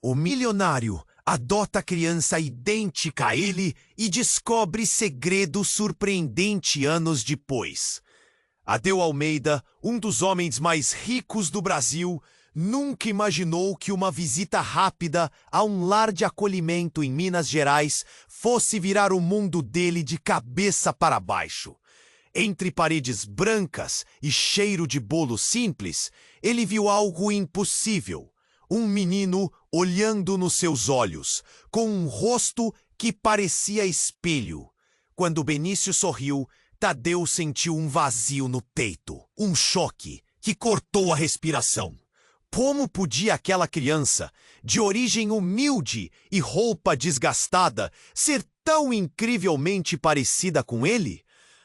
O milionário adota criança idêntica a ele e descobre segredo surpreendente anos depois. Adeu Almeida, um dos homens mais ricos do Brasil, nunca imaginou que uma visita rápida a um lar de acolhimento em Minas Gerais fosse virar o mundo dele de cabeça para baixo. Entre paredes brancas e cheiro de bolo simples, ele viu algo impossível. Um menino olhando nos seus olhos, com um rosto que parecia espelho. Quando Benício sorriu, Tadeu sentiu um vazio no peito, um choque que cortou a respiração. Como podia aquela criança, de origem humilde e roupa desgastada, ser tão incrivelmente parecida com ele?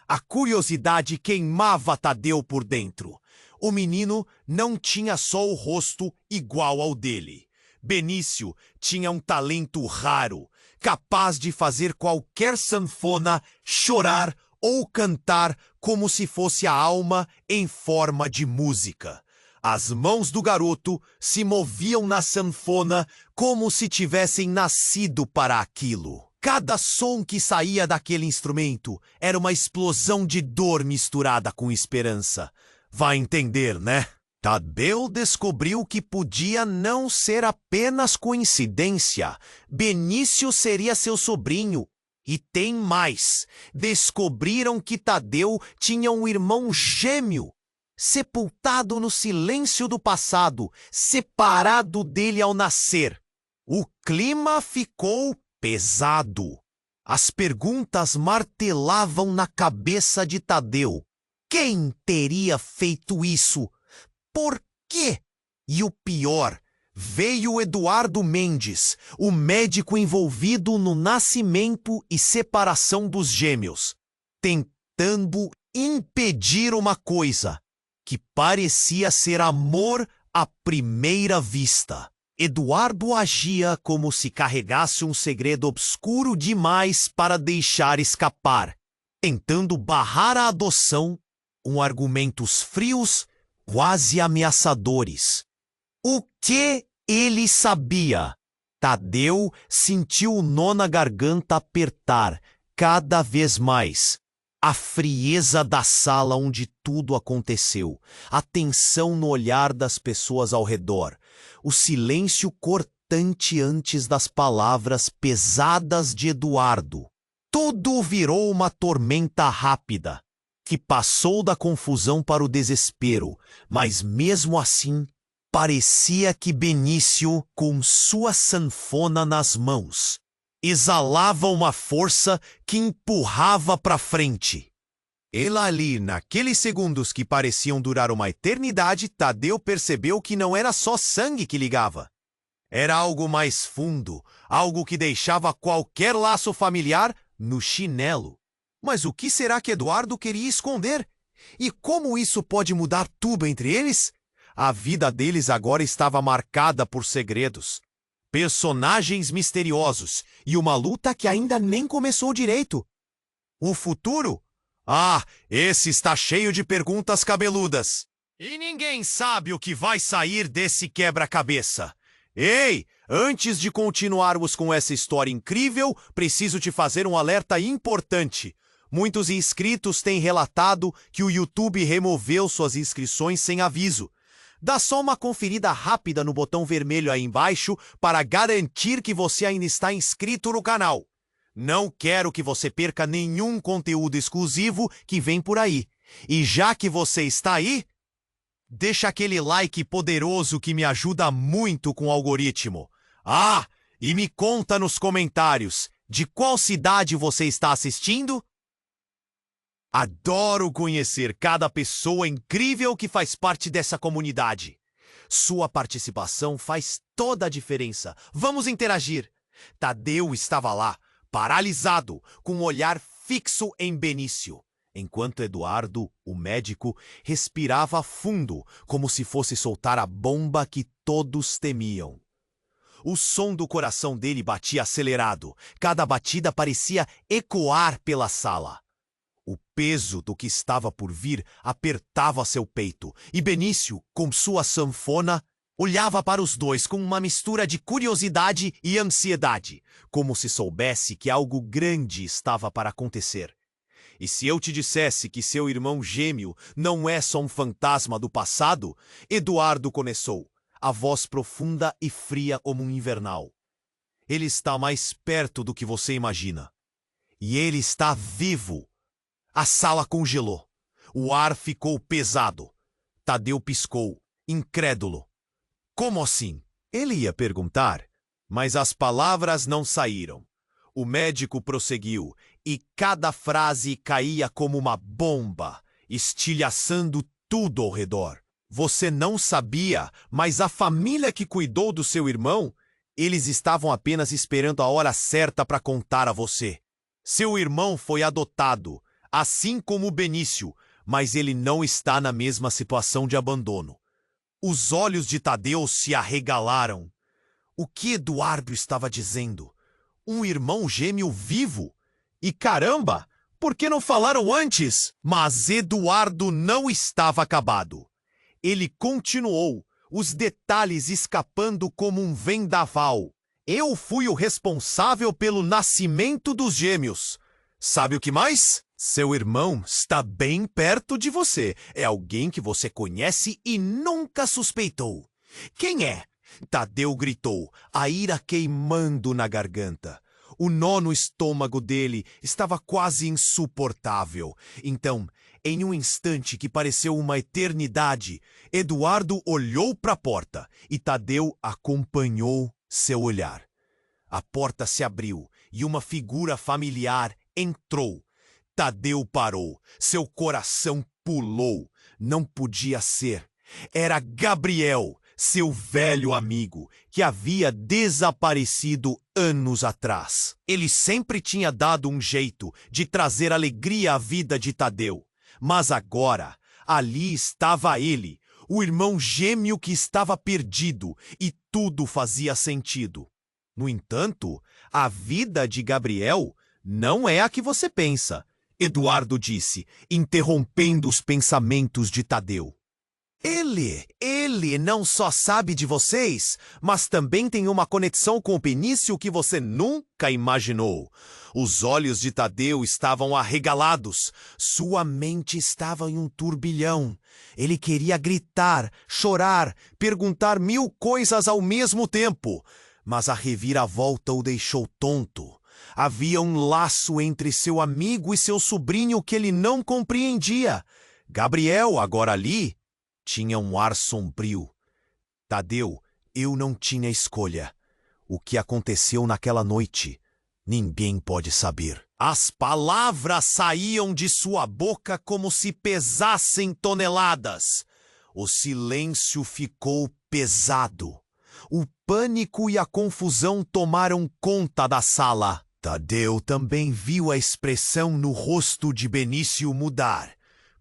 A curiosidade queimava Tadeu por dentro. O menino não tinha só o rosto igual ao dele. Benício tinha um talento raro, capaz de fazer qualquer sanfona chorar ou cantar como se fosse a alma em forma de música. As mãos do garoto se moviam na sanfona como se tivessem nascido para aquilo. Cada som que saía daquele instrumento era uma explosão de dor misturada com esperança. Vai entender, né? Tadeu descobriu que podia não ser apenas coincidência. Benício seria seu sobrinho. E tem mais. Descobriram que Tadeu tinha um irmão gêmeo, sepultado no silêncio do passado, separado dele ao nascer. O clima ficou pesado. As perguntas martelavam na cabeça de Tadeu. Quem teria feito isso? Por quê? E o pior, veio Eduardo Mendes, o médico envolvido no nascimento e separação dos gêmeos, tentando impedir uma coisa que parecia ser amor à primeira vista. Eduardo agia como se carregasse um segredo obscuro demais para deixar escapar, tentando barrar a adoção com argumentos frios, quase ameaçadores. O que ele sabia? Tadeu sentiu o nó na garganta apertar cada vez mais. A frieza da sala onde tudo aconteceu, a tensão no olhar das pessoas ao redor, o silêncio cortante antes das palavras pesadas de Eduardo. Tudo virou uma tormenta rápida, que passou da confusão para o desespero, mas mesmo assim, parecia que Benício, com sua sanfona nas mãos, exalava uma força que empurrava para frente. E lá ali, naqueles segundos que pareciam durar uma eternidade, Tadeu percebeu que não era só sangue que ligava. Era algo mais fundo, algo que deixava qualquer laço familiar no chinelo. Mas o que será que Eduardo queria esconder? E como isso pode mudar tudo entre eles? A vida deles agora estava marcada por segredos, personagens misteriosos e uma luta que ainda nem começou direito. O futuro? Ah, esse está cheio de perguntas cabeludas. E ninguém sabe o que vai sair desse quebra-cabeça. Ei, antes de continuarmos com essa história incrível, preciso te fazer um alerta importante. Muitos inscritos têm relatado que o YouTube removeu suas inscrições sem aviso. Dá só uma conferida rápida no botão vermelho aí embaixo para garantir que você ainda está inscrito no canal. Não quero que você perca nenhum conteúdo exclusivo que vem por aí. E já que você está aí, deixa aquele like poderoso que me ajuda muito com o algoritmo. Ah, e me conta nos comentários de qual cidade você está assistindo? Adoro conhecer cada pessoa incrível que faz parte dessa comunidade. Sua participação faz toda a diferença. Vamos interagir. Tadeu estava lá, paralisado, com um olhar fixo em Benício, enquanto Eduardo, o médico, respirava fundo, como se fosse soltar a bomba que todos temiam. O som do coração dele batia acelerado. Cada batida parecia ecoar pela sala. O peso do que estava por vir apertava seu peito, e Benício, com sua sanfona, Olhava para os dois com uma mistura de curiosidade e ansiedade, como se soubesse que algo grande estava para acontecer. E se eu te dissesse que seu irmão gêmeo não é só um fantasma do passado? Eduardo começou, a voz profunda e fria como um invernal. Ele está mais perto do que você imagina. E ele está vivo. A sala congelou. O ar ficou pesado. Tadeu piscou, incrédulo. Como assim? Ele ia perguntar, mas as palavras não saíram. O médico prosseguiu, e cada frase caía como uma bomba, estilhaçando tudo ao redor. Você não sabia, mas a família que cuidou do seu irmão, eles estavam apenas esperando a hora certa para contar a você. Seu irmão foi adotado, assim como o Benício, mas ele não está na mesma situação de abandono. Os olhos de Tadeu se arregalaram. O que Eduardo estava dizendo? Um irmão gêmeo vivo? E caramba, por que não falaram antes? Mas Eduardo não estava acabado. Ele continuou, os detalhes escapando como um vendaval. Eu fui o responsável pelo nascimento dos gêmeos. Sabe o que mais? Seu irmão está bem perto de você. É alguém que você conhece e nunca suspeitou. Quem é? Tadeu gritou, a ira queimando na garganta. O nó no estômago dele estava quase insuportável. Então, em um instante que pareceu uma eternidade, Eduardo olhou para a porta e Tadeu acompanhou seu olhar. A porta se abriu e uma figura familiar entrou. Tadeu parou. Seu coração pulou. Não podia ser. Era Gabriel, seu velho amigo, que havia desaparecido anos atrás. Ele sempre tinha dado um jeito de trazer alegria à vida de Tadeu. Mas agora, ali estava ele, o irmão gêmeo que estava perdido, e tudo fazia sentido. No entanto, a vida de Gabriel não é a que você pensa, Eduardo disse, interrompendo os pensamentos de Tadeu. Ele não só sabe de vocês, mas também tem uma conexão com o Benício que você nunca imaginou. Os olhos de Tadeu estavam arregalados. Sua mente estava em um turbilhão. Ele queria gritar, chorar, perguntar 1000 coisas ao mesmo tempo. Mas a reviravolta o deixou tonto. Havia um laço entre seu amigo e seu sobrinho que ele não compreendia. Gabriel, agora ali, tinha um ar sombrio. Tadeu, eu não tinha escolha. O que aconteceu naquela noite, ninguém pode saber. As palavras saíam de sua boca como se pesassem toneladas. O silêncio ficou pesado. O pânico e a confusão tomaram conta da sala. Tadeu também viu a expressão no rosto de Benício mudar.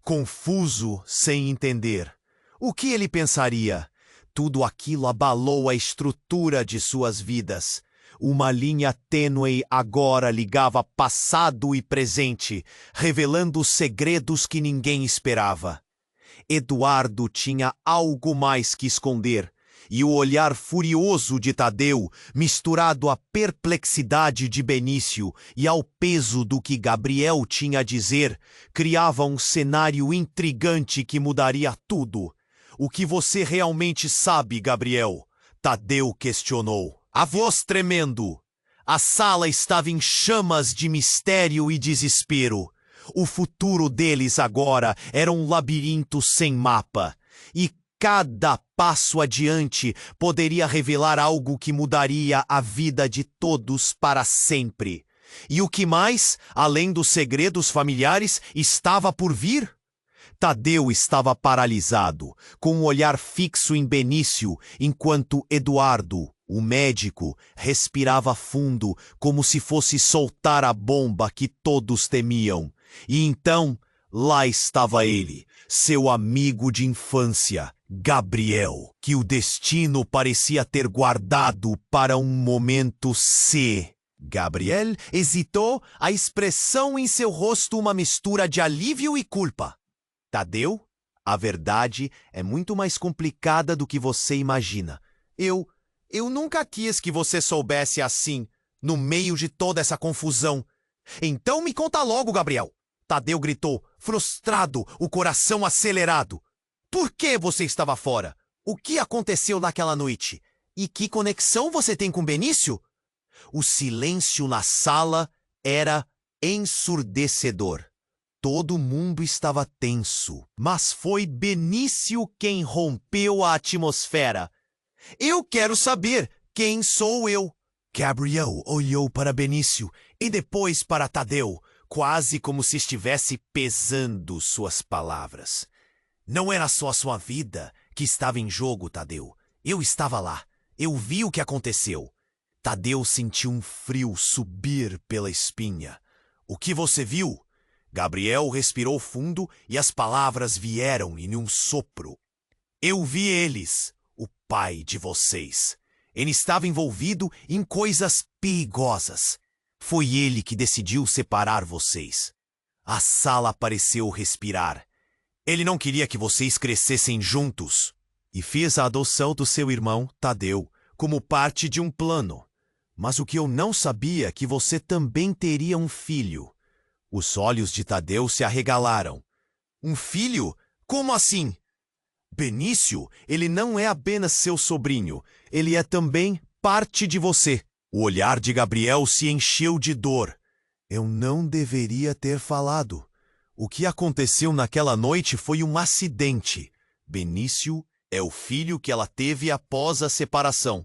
Confuso, sem entender. O que ele pensaria? Tudo aquilo abalou a estrutura de suas vidas. Uma linha tênue agora ligava passado e presente, revelando segredos que ninguém esperava. Eduardo tinha algo mais que esconder, e o olhar furioso de Tadeu, misturado à perplexidade de Benício e ao peso do que Gabriel tinha a dizer, criava um cenário intrigante que mudaria tudo. O que você realmente sabe, Gabriel? Tadeu questionou, a voz tremendo. A sala estava em chamas de mistério e desespero. O futuro deles agora era um labirinto sem mapa. E cada passo adiante poderia revelar algo que mudaria a vida de todos para sempre. E o que mais, além dos segredos familiares, estava por vir? Tadeu estava paralisado, com um olhar fixo em Benício, enquanto Eduardo, o médico, respirava fundo, como se fosse soltar a bomba que todos temiam. E então, lá estava ele, seu amigo de infância, Gabriel, que o destino parecia ter guardado para um momento C. Gabriel hesitou, a expressão em seu rosto uma mistura de alívio e culpa. Tadeu, A verdade é muito mais complicada do que você imagina. Eu nunca quis que você soubesse assim, no meio de toda essa confusão. Então me conta logo, Gabriel. Tadeu gritou, frustrado, o coração acelerado. Por que você estava fora? O que aconteceu naquela noite? E que conexão você tem com Benício? O silêncio na sala era ensurdecedor. Todo mundo estava tenso, mas foi Benício quem rompeu a atmosfera. Eu quero saber quem sou eu. Gabriel olhou para Benício e depois para Tadeu, quase como se estivesse pesando suas palavras. Não era só sua vida que estava em jogo, Tadeu. Eu estava lá. Eu vi o que aconteceu. Tadeu sentiu um frio subir pela espinha. O que você viu? Gabriel respirou fundo e as palavras vieram em um sopro. Eu vi eles, o pai de vocês. Ele estava envolvido em coisas perigosas. Foi ele que decidiu separar vocês. A sala pareceu respirar. Ele não queria que vocês crescessem juntos. E fez a adoção do seu irmão, Tadeu, como parte de um plano. Mas o que eu não sabia é que você também teria um filho. Os olhos de Tadeu se arregalaram. Um filho? Como assim? Benício, ele não é apenas seu sobrinho. Ele é também parte de você. O olhar de Gabriel se encheu de dor. Eu não deveria ter falado. O que aconteceu naquela noite foi um acidente. Benício é o filho que ela teve após a separação.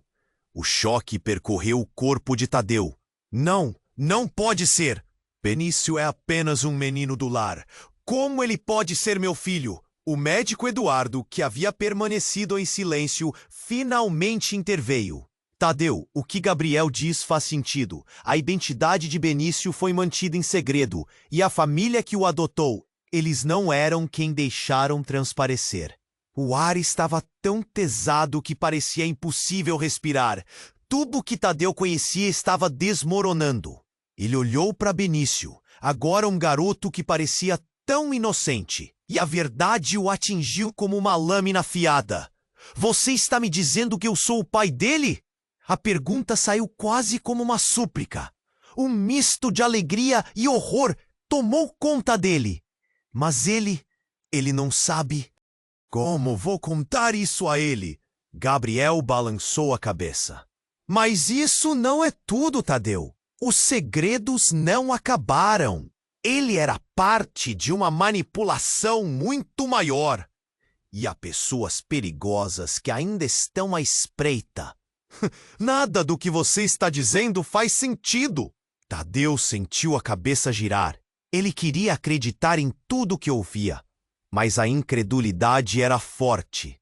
O choque percorreu o corpo de Tadeu. Não pode ser! Benício é apenas um menino do lar. Como ele pode ser meu filho? O médico Eduardo, que havia permanecido em silêncio, finalmente interveio. Tadeu, o que Gabriel diz faz sentido. A identidade de Benício foi mantida em segredo, e a família que o adotou, eles não eram quem deixaram transparecer. O ar estava tão pesado que parecia impossível respirar. Tudo que Tadeu conhecia estava desmoronando. Ele olhou para Benício, agora um garoto que parecia tão inocente, e a verdade o atingiu como uma lâmina afiada. Você está me dizendo que eu sou o pai dele? A pergunta saiu quase como uma súplica. Um misto de alegria e horror tomou conta dele. Mas ele não sabe. Como vou contar isso a ele? Gabriel balançou a cabeça. Mas isso não é tudo, Tadeu. Os segredos não acabaram. Ele era parte de uma manipulação muito maior. E há pessoas perigosas que ainda estão à espreita. Nada do que você está dizendo faz sentido. Tadeu sentiu a cabeça girar. Ele queria acreditar em tudo que ouvia, mas a incredulidade era forte.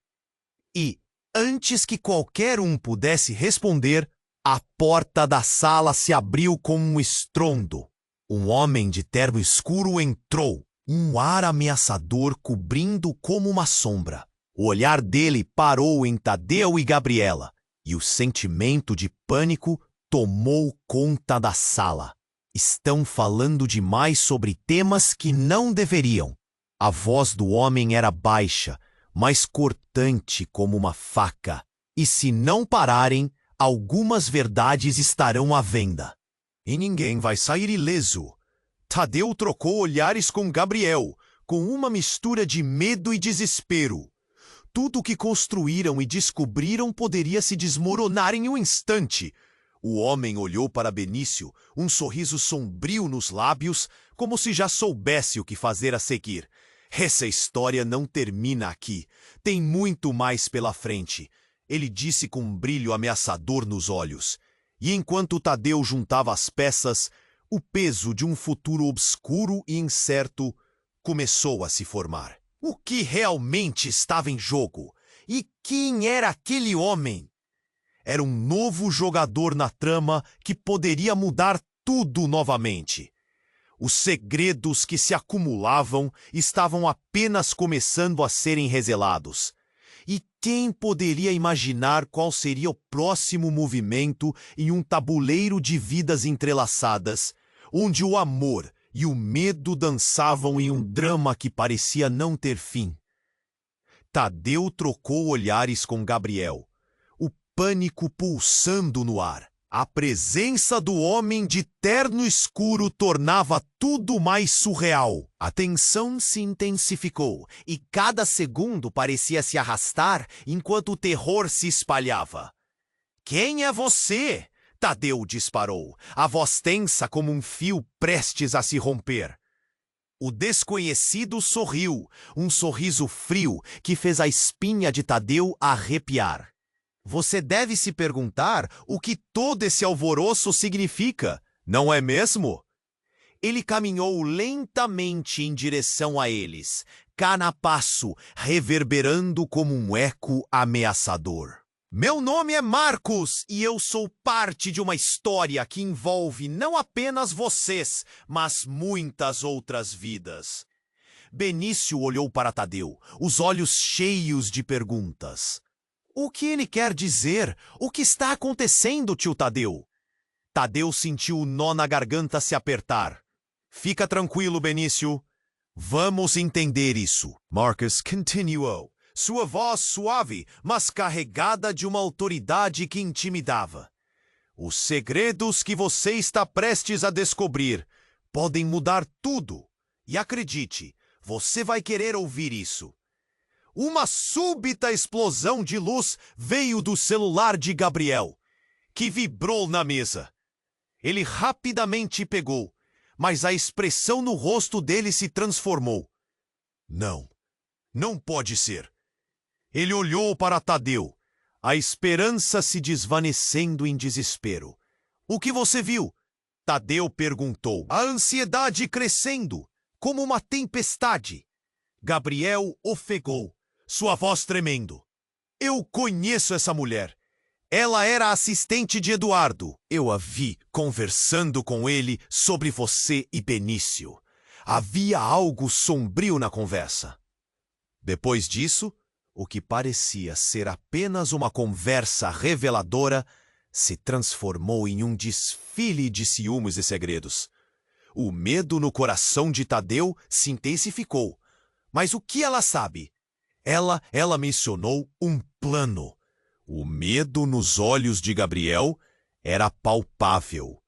E, antes que qualquer um pudesse responder, a porta da sala se abriu com um estrondo. Um homem de terno escuro entrou, um ar ameaçador cobrindo como uma sombra. O olhar dele parou em Tadeu e Gabriela, e o sentimento de pânico tomou conta da sala. Estão falando demais sobre temas que não deveriam. A voz do homem era baixa, mas cortante como uma faca. E se não pararem, algumas verdades estarão à venda. E ninguém vai sair ileso. Tadeu trocou olhares com Gabriel, com uma mistura de medo e desespero. Tudo o que construíram e descobriram poderia se desmoronar em um instante. O homem olhou para Benício, um sorriso sombrio nos lábios, como se já soubesse o que fazer a seguir. Essa história não termina aqui. Tem muito mais pela frente. Ele disse com um brilho ameaçador nos olhos. E enquanto Tadeu juntava as peças, o peso de um futuro obscuro e incerto começou a se formar. O que realmente estava em jogo? E quem era aquele homem? Era um novo jogador na trama que poderia mudar tudo novamente. Os segredos que se acumulavam estavam apenas começando a serem revelados. E quem poderia imaginar qual seria o próximo movimento em um tabuleiro de vidas entrelaçadas, onde o amor e o medo dançavam em um drama que parecia não ter fim? Tadeu trocou olhares com Gabriel, o pânico pulsando no ar. A presença do homem de terno escuro tornava tudo mais surreal. A tensão se intensificou e cada segundo parecia se arrastar enquanto o terror se espalhava. "Quem é você?" Tadeu disparou, a voz tensa como um fio prestes a se romper. O desconhecido sorriu, um sorriso frio que fez a espinha de Tadeu arrepiar. "Você deve se perguntar o que todo esse alvoroço significa, não é mesmo?" Ele caminhou lentamente em direção a eles, canapaço reverberando como um eco ameaçador. "Meu nome é Marcos e eu sou parte de uma história que envolve não apenas vocês, mas muitas outras vidas." Benício olhou para Tadeu, os olhos cheios de perguntas. "O que ele quer dizer? O que está acontecendo, tio Tadeu?" Tadeu sentiu o nó na garganta se apertar. "Fica tranquilo, Benício. Vamos entender isso." Marcus continuou, sua voz suave, mas carregada de uma autoridade que intimidava. "Os segredos que você está prestes a descobrir podem mudar tudo. E acredite, você vai querer ouvir isso." Uma súbita explosão de luz veio do celular de Gabriel, que vibrou na mesa. Ele rapidamente pegou, mas a expressão no rosto dele se transformou. "Não, não pode ser." Ele olhou para Tadeu, a esperança se desvanecendo em desespero. "O que você viu?" Tadeu perguntou, a ansiedade crescendo, como uma tempestade. Gabriel ofegou, sua voz tremendo. "Eu conheço essa mulher. Ela era assistente de Eduardo. Eu a vi conversando com ele sobre você e Benício. Havia algo sombrio na conversa." Depois disso, o que parecia ser apenas uma conversa reveladora se transformou em um desfile de ciúmes e segredos. O medo no coração de Tadeu se intensificou. Mas o que ela sabe? Ela mencionou um plano. O medo nos olhos de Gabriel era palpável.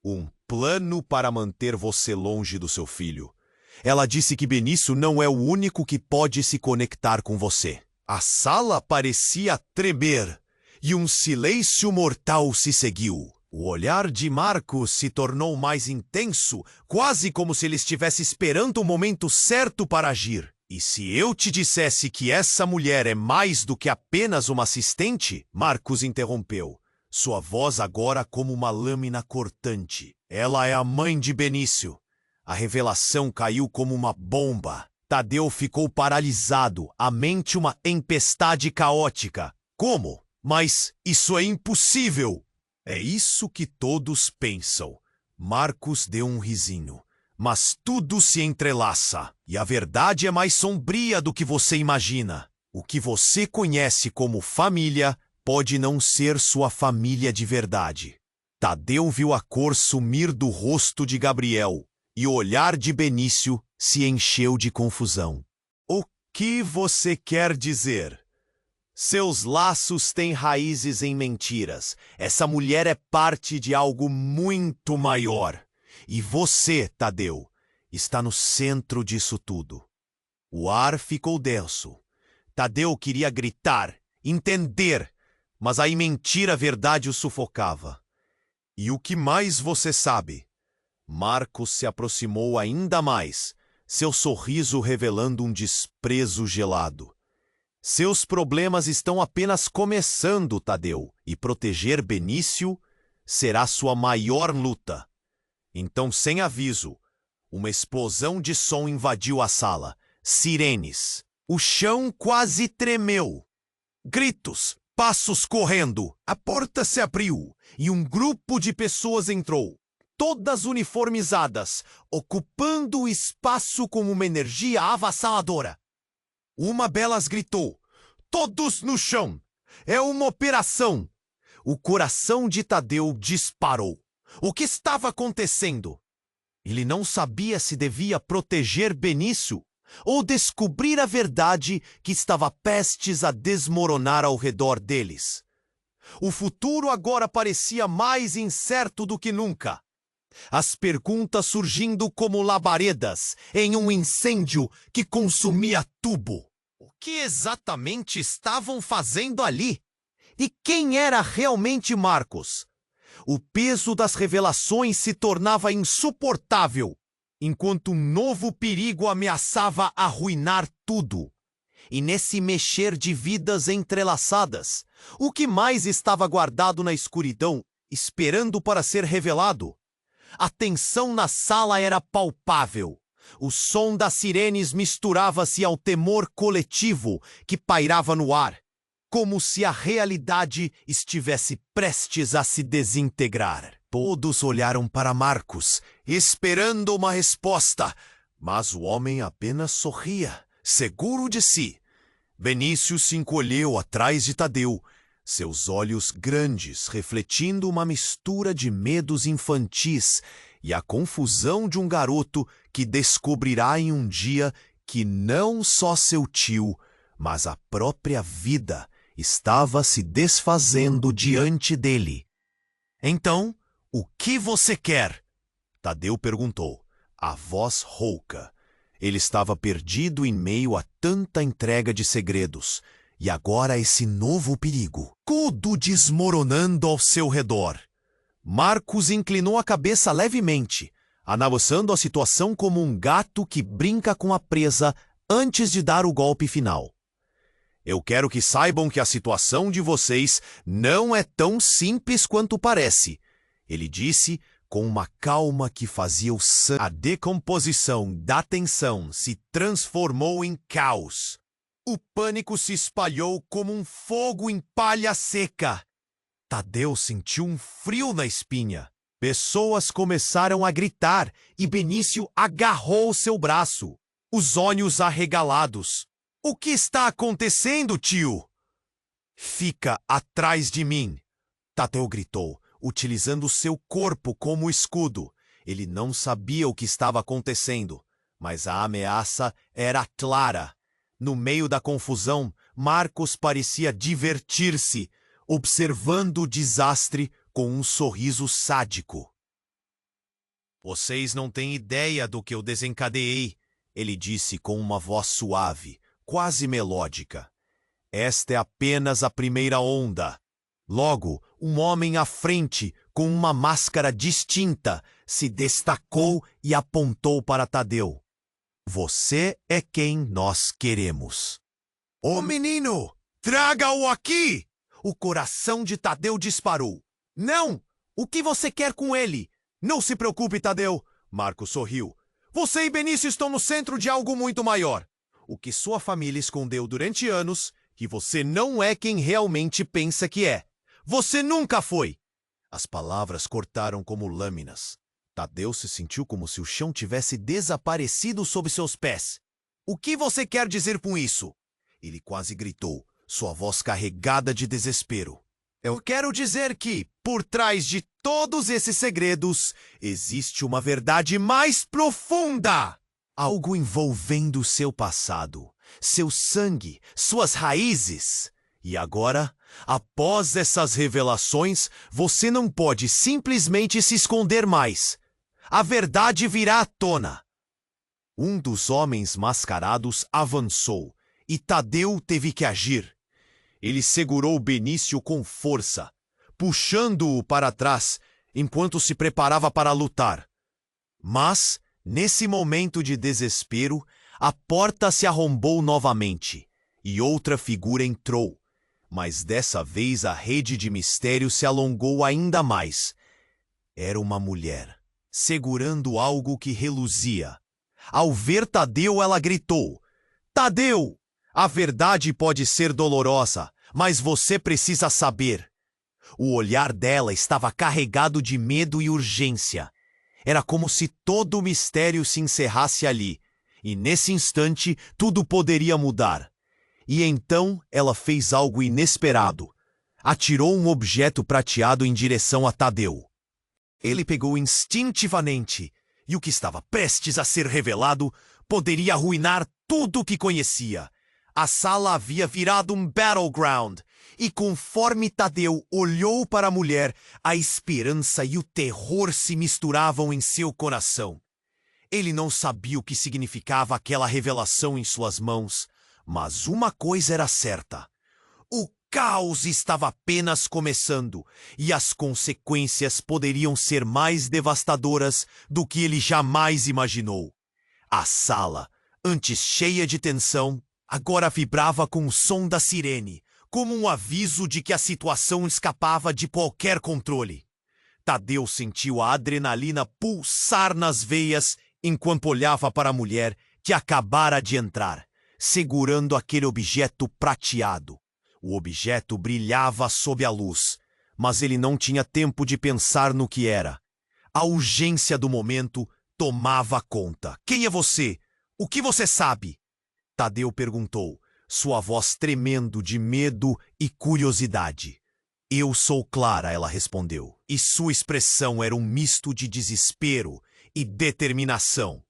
Um plano para manter você longe do seu filho. Ela disse que Benício não é o único que pode se conectar com você. A sala parecia tremer e um silêncio mortal se seguiu. O olhar de Marcos se tornou mais intenso, quase como se ele estivesse esperando o momento certo para agir. "E se eu te dissesse que essa mulher é mais do que apenas uma assistente?" Marcos interrompeu, sua voz agora como uma lâmina cortante. "Ela é a mãe de Benício." A revelação caiu como uma bomba. Tadeu ficou paralisado, a mente uma tempestade caótica. "Como? Mas isso é impossível!" "É isso que todos pensam." Marcos deu um risinho. "Mas tudo se entrelaça, e a verdade é mais sombria do que você imagina. O que você conhece como família pode não ser sua família de verdade." Tadeu viu a cor sumir do rosto de Gabriel, e o olhar de Benício se encheu de confusão. "O que você quer dizer?" "Seus laços têm raízes em mentiras. Essa mulher é parte de algo muito maior. E você, Tadeu, está no centro disso tudo." O ar ficou denso. Tadeu queria gritar, entender, mas a mentira verdade o sufocava. "E o que mais você sabe?" Marcos se aproximou ainda mais, seu sorriso revelando um desprezo gelado. "Seus problemas estão apenas começando, Tadeu, e proteger Benício será sua maior luta." Então, sem aviso, uma explosão de som invadiu a sala. Sirenes. O chão quase tremeu. Gritos, passos correndo. A porta se abriu e um grupo de pessoas entrou, todas uniformizadas, ocupando o espaço com uma energia avassaladora. Uma delas gritou: "Todos no chão! É uma operação!" O coração de Tadeu disparou. O que estava acontecendo? Ele não sabia se devia proteger Benício ou descobrir a verdade que estava prestes a desmoronar ao redor deles. O futuro agora parecia mais incerto do que nunca. As perguntas surgindo como labaredas em um incêndio que consumia tubo. O que exatamente estavam fazendo ali? E quem era realmente Marcos? O peso das revelações se tornava insuportável, enquanto um novo perigo ameaçava arruinar tudo. E nesse mexer de vidas entrelaçadas, o que mais estava guardado na escuridão, esperando para ser revelado? A tensão na sala era palpável. O som das sirenes misturava-se ao temor coletivo que pairava no ar, como se a realidade estivesse prestes a se desintegrar. Todos olharam para Marcos, esperando uma resposta, mas o homem apenas sorria, seguro de si. Vinícius se encolheu atrás de Tadeu, seus olhos grandes refletindo uma mistura de medos infantis e a confusão de um garoto que descobrirá em um dia que não só seu tio, mas a própria vida estava se desfazendo diante dele. Então, o que você quer? Tadeu perguntou, a voz rouca. Ele estava perdido em meio a tanta entrega de segredos, e agora esse novo perigo, tudo desmoronando ao seu redor. Marcos inclinou a cabeça levemente, analisando a situação como um gato que brinca com a presa antes de dar o golpe final. Eu quero que saibam que a situação de vocês não é tão simples quanto parece, ele disse com uma calma que fazia o sangue. A decomposição da tensão se transformou em caos. O pânico se espalhou como um fogo em palha seca. Tadeu sentiu um frio na espinha. Pessoas começaram a gritar e Benício agarrou seu braço, os olhos arregalados. O que está acontecendo, tio? Fica atrás de mim, Tadeu gritou, utilizando seu corpo como escudo. Ele não sabia o que estava acontecendo, mas a ameaça era clara. No meio da confusão, Marcos parecia divertir-se, observando o desastre com um sorriso sádico. Vocês não têm ideia do que eu desencadeei, ele disse com uma voz suave, quase melódica. Esta é apenas a primeira onda. Logo, um homem à frente, com uma máscara distinta, se destacou e apontou para Tadeu. Você é quem nós queremos. Ô menino, traga-o aqui! O coração de Tadeu disparou. Não! O que você quer com ele? Não se preocupe, Tadeu. Marcos sorriu. Você e Benício estão no centro de algo muito maior. O que sua família escondeu durante anos, e você não é quem realmente pensa que é. Você nunca foi! As palavras cortaram como lâminas. Tadeu se sentiu como se o chão tivesse desaparecido sob seus pés. O que você quer dizer com isso? Ele quase gritou, sua voz carregada de desespero. Eu quero dizer que, por trás de todos esses segredos, existe uma verdade mais profunda. Algo envolvendo seu passado, seu sangue, suas raízes. E agora, após essas revelações, você não pode simplesmente se esconder mais. A verdade virá à tona. Um dos homens mascarados avançou, e Tadeu teve que agir. Ele segurou Benício com força, puxando-o para trás, enquanto se preparava para lutar. Mas, nesse momento de desespero, a porta se arrombou novamente, e outra figura entrou. Mas dessa vez a rede de mistério se alongou ainda mais. Era uma mulher, segurando algo que reluzia. Ao ver Tadeu, ela gritou: Tadeu! A verdade pode ser dolorosa, mas você precisa saber. O olhar dela estava carregado de medo e urgência. Era como se todo o mistério se encerrasse ali, e nesse instante tudo poderia mudar. E então ela fez algo inesperado. Atirou um objeto prateado em direção a Tadeu. Ele pegou instintivamente, e o que estava prestes a ser revelado poderia arruinar tudo o que conhecia. A sala havia virado um battleground, e conforme Tadeu olhou para a mulher, a esperança e o terror se misturavam em seu coração. Ele não sabia o que significava aquela revelação em suas mãos, mas uma coisa era certa: o caos estava apenas começando, e as consequências poderiam ser mais devastadoras do que ele jamais imaginou. A sala, antes cheia de tensão, agora vibrava com o som da sirene, como um aviso de que a situação escapava de qualquer controle. Tadeu sentiu a adrenalina pulsar nas veias enquanto olhava para a mulher que acabara de entrar, segurando aquele objeto prateado. O objeto brilhava sob a luz, mas ele não tinha tempo de pensar no que era. A urgência do momento tomava conta. "Quem é você? O que você sabe?" Tadeu perguntou, sua voz tremendo de medo e curiosidade. "Eu sou Clara", ela respondeu, e sua expressão era um misto de desespero e determinação.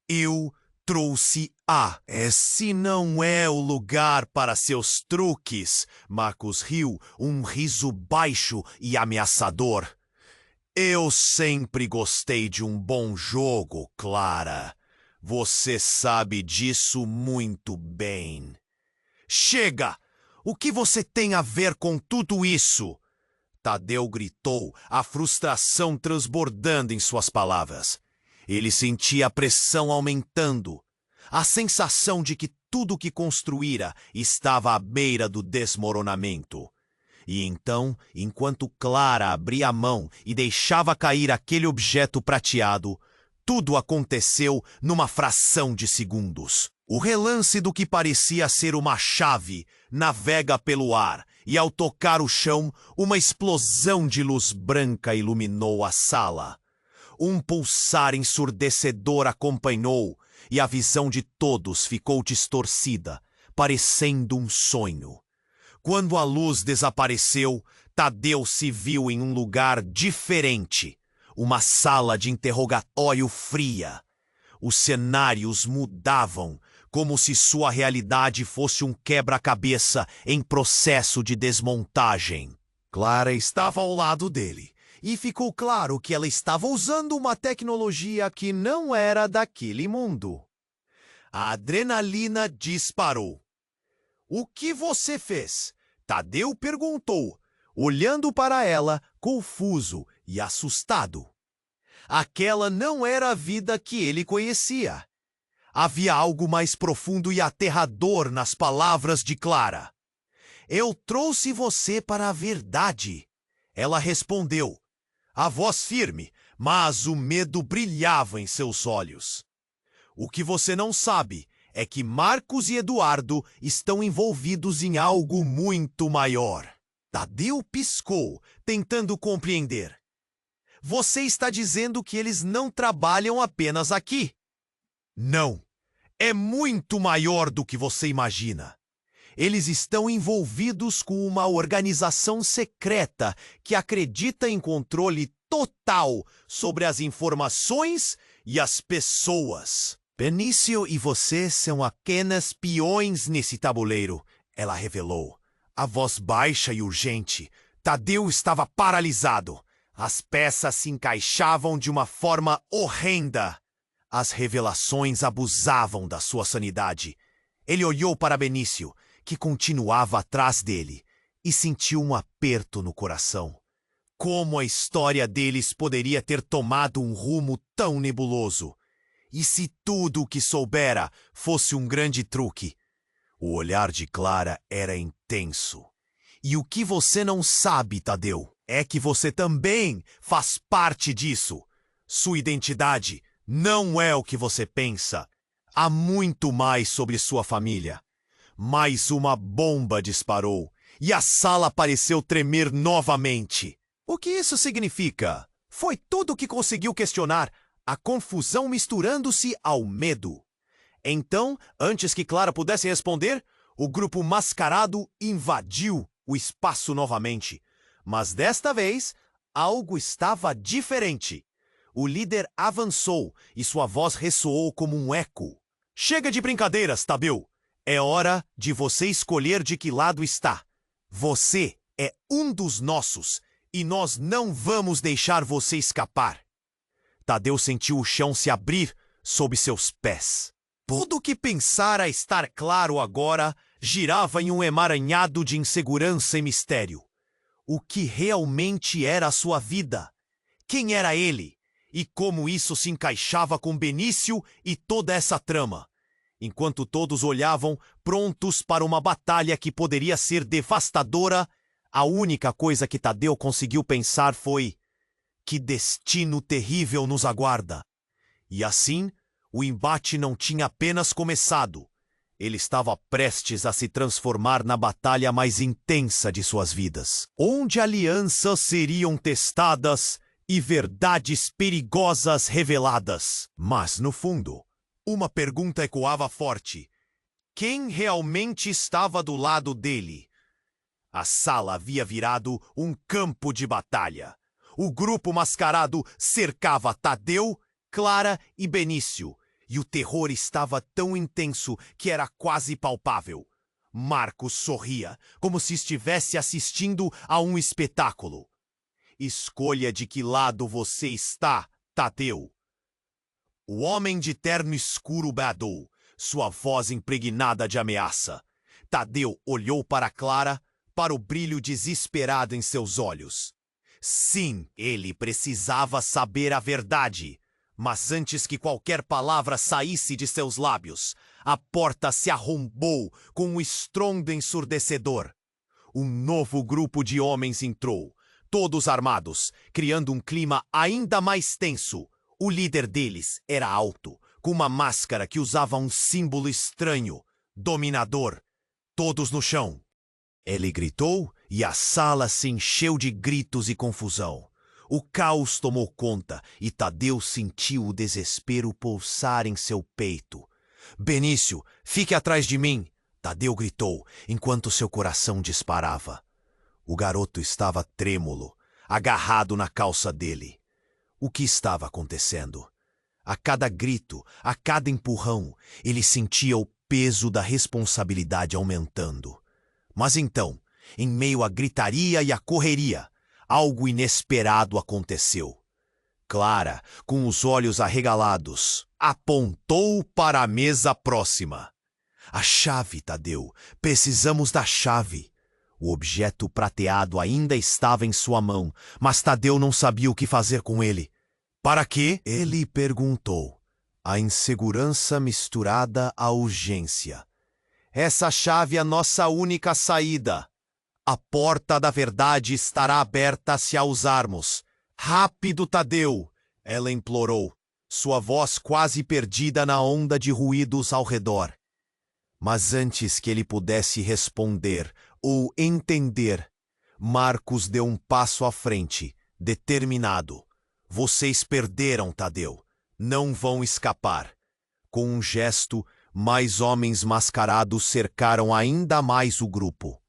"Eu trouxe a... Esse não é o lugar para seus truques." Marcos riu, um riso baixo e ameaçador. "Eu sempre gostei de um bom jogo, Clara. Você sabe disso muito bem." "Chega! O que você tem a ver com tudo isso?" Tadeu gritou, a frustração transbordando em suas palavras. Ele sentia a pressão aumentando, a sensação de que tudo o que construíra estava à beira do desmoronamento. E então, enquanto Clara abria a mão e deixava cair aquele objeto prateado, tudo aconteceu numa fração de segundos. O relance do que parecia ser uma chave navega pelo ar, e ao tocar o chão, uma explosão de luz branca iluminou a sala. Um pulsar ensurdecedor acompanhou, e a visão de todos ficou distorcida, parecendo um sonho. Quando a luz desapareceu, Tadeu se viu em um lugar diferente. Uma sala de interrogatório fria. Os cenários mudavam, como se sua realidade fosse um quebra-cabeça em processo de desmontagem. Clara estava ao lado dele, e ficou claro que ela estava usando uma tecnologia que não era daquele mundo. A adrenalina disparou. "O que você fez?" Tadeu perguntou, olhando para ela, confuso e assustado. Aquela não era a vida que ele conhecia. Havia algo mais profundo e aterrador nas palavras de Clara. "Eu trouxe você para a verdade", ela respondeu, a voz firme, mas o medo brilhava em seus olhos. "O que você não sabe é que Marcos e Eduardo estão envolvidos em algo muito maior." Tadeu piscou, tentando compreender. "Você está dizendo que eles não trabalham apenas aqui?" "Não. É muito maior do que você imagina. Eles estão envolvidos com uma organização secreta que acredita em controle total sobre as informações e as pessoas." "Benício e você são apenas peões nesse tabuleiro", ela revelou, a voz baixa e urgente. Tadeu estava paralisado. As peças se encaixavam de uma forma horrenda. As revelações abusavam da sua sanidade. Ele olhou para Benício, que continuava atrás dele, e sentiu um aperto no coração. Como a história deles poderia ter tomado um rumo tão nebuloso? E se tudo o que soubera fosse um grande truque? O olhar de Clara era intenso. "E o que você não sabe, Tadeu, é que você também faz parte disso. Sua identidade não é o que você pensa. Há muito mais sobre sua família." Mais uma bomba disparou, e a sala pareceu tremer novamente. "O que isso significa?" Foi tudo o que conseguiu questionar, a confusão misturando-se ao medo. Então, antes que Clara pudesse responder, o grupo mascarado invadiu o espaço novamente. Mas desta vez, algo estava diferente. O líder avançou e sua voz ressoou como um eco. Chega de brincadeiras, Tadeu. É hora de você escolher de que lado está. Você é um dos nossos e nós não vamos deixar você escapar. Tadeu sentiu o chão se abrir sob seus pés. Tudo o que pensara estar claro agora girava em um emaranhado de insegurança e mistério. O que realmente era a sua vida? Quem era ele? E como isso se encaixava com Benício e toda essa trama? Enquanto todos olhavam, prontos para uma batalha que poderia ser devastadora, a única coisa que Tadeu conseguiu pensar foi: que destino terrível nos aguarda. E assim, o embate não tinha apenas começado. Ele estava prestes a se transformar na batalha mais intensa de suas vidas, onde alianças seriam testadas e verdades perigosas reveladas. Mas, no fundo, uma pergunta ecoava forte: quem realmente estava do lado dele? A sala havia virado um campo de batalha. O grupo mascarado cercava Tadeu, Clara e Benício, e o terror estava tão intenso que era quase palpável. Marcos sorria, como se estivesse assistindo a um espetáculo. Escolha de que lado você está, Tadeu. O homem de terno escuro bradou, sua voz impregnada de ameaça. Tadeu olhou para Clara, para o brilho desesperado em seus olhos. Sim, ele precisava saber a verdade. Mas antes que qualquer palavra saísse de seus lábios, a porta se arrombou com um estrondo ensurdecedor. Um novo grupo de homens entrou, todos armados, criando um clima ainda mais tenso. O líder deles era alto, com uma máscara que usava um símbolo estranho, dominador. Todos no chão. Ele gritou e a sala se encheu de gritos e confusão. O caos tomou conta e Tadeu sentiu o desespero pulsar em seu peito. Benício, fique atrás de mim, Tadeu gritou, enquanto seu coração disparava. O garoto estava trêmulo, agarrado na calça dele. O que estava acontecendo? A cada grito, a cada empurrão, ele sentia o peso da responsabilidade aumentando. Mas então, em meio à gritaria e à correria, algo inesperado aconteceu. Clara, com os olhos arregalados, apontou para a mesa próxima. A chave, Tadeu. Precisamos da chave. O objeto prateado ainda estava em sua mão, mas Tadeu não sabia o que fazer com ele. Para quê? Ele perguntou. A insegurança misturada à urgência. Essa chave é a nossa única saída. A porta da verdade estará aberta se a usarmos. Rápido, Tadeu! Ela implorou, sua voz quase perdida na onda de ruídos ao redor. Mas antes que ele pudesse responder ou entender, Marcos deu um passo à frente, determinado. Vocês perderam, Tadeu. Não vão escapar. Com um gesto, mais homens mascarados cercaram ainda mais o grupo.